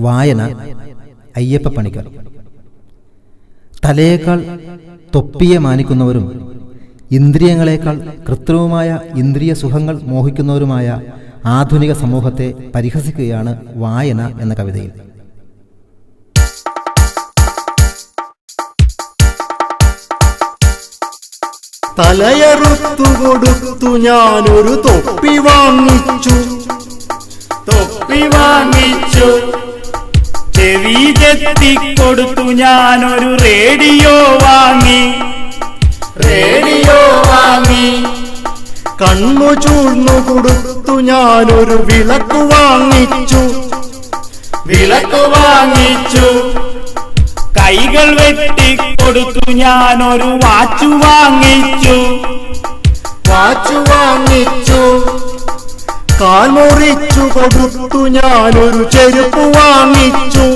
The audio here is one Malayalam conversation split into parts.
വായന അയ്യപ്പ പണിക്കർ. തലയേക്കാൾ തൊപ്പിയെ മാനിക്കുന്നവരും ഇന്ദ്രിയങ്ങളെക്കാൾ കൃത്രിമമായ ഇന്ദ്രിയ സുഖങ്ങൾ മോഹിക്കുന്നവരുമായ ആധുനിക സമൂഹത്തെ പരിഹസിക്കുകയാണ് വായന എന്ന കവിതയിൽ. തലയറുത്തു കൊടുത്തു ഞാനൊരു തൊപ്പി വാങ്ങിച്ചു, ചെവി ചെത്തിക്കൊടുത്തു ഞാനൊരു റേഡിയോ വാങ്ങി, കണ്ണു ചൂഴ്ന്നു കൊടുത്തു ഞാനൊരു വിളക്ക് വാങ്ങിച്ചു, കൈകൾ വെട്ടിക്കൊടുത്തു ഞാനൊരു വാച്ചു വാങ്ങിച്ചു, കാൽമുറിച്ചു കൊടുത്തു ഞാനൊരു ചെരുപ്പ് വാങ്ങിച്ചു,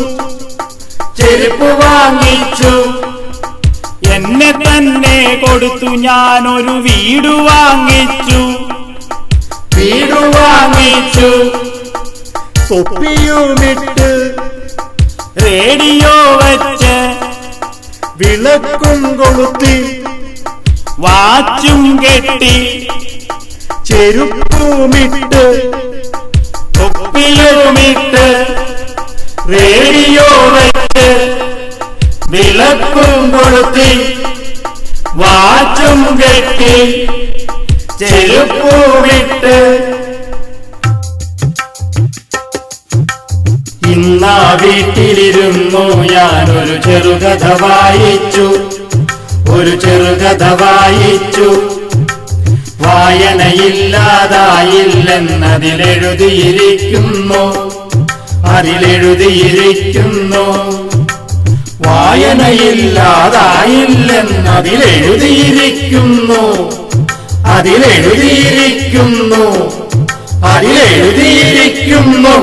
എന്നെ തന്നെ കൊടുത്തു ഞാനൊരു വീട് വാങ്ങിച്ചു, തൊപ്പിയുമിട്ട് റേഡിയോ വച്ച് വിളക്കും കൊളുത്തി വാച്ചും കെട്ടി ചെരുപ്പുമിട്ട് തൊപ്പിയുമിട്ട് റേഡിയോ വച്ച് വിളക്കും കൊളുത്തി വാച്ചും കെട്ടി ചെരുപ്പുമിട്ട് ഇന്നാ വീട്ടിലിരുന്നു ഞാനൊരു ചെറുകഥ വായിച്ചു, വായനയില്ലാതായില്ലെന്നതിലെഴുതിയിരിക്കുന്നു, വായനയില്ലാതായില്ലെന്നതിലെഴുതിയിരിക്കുന്നു.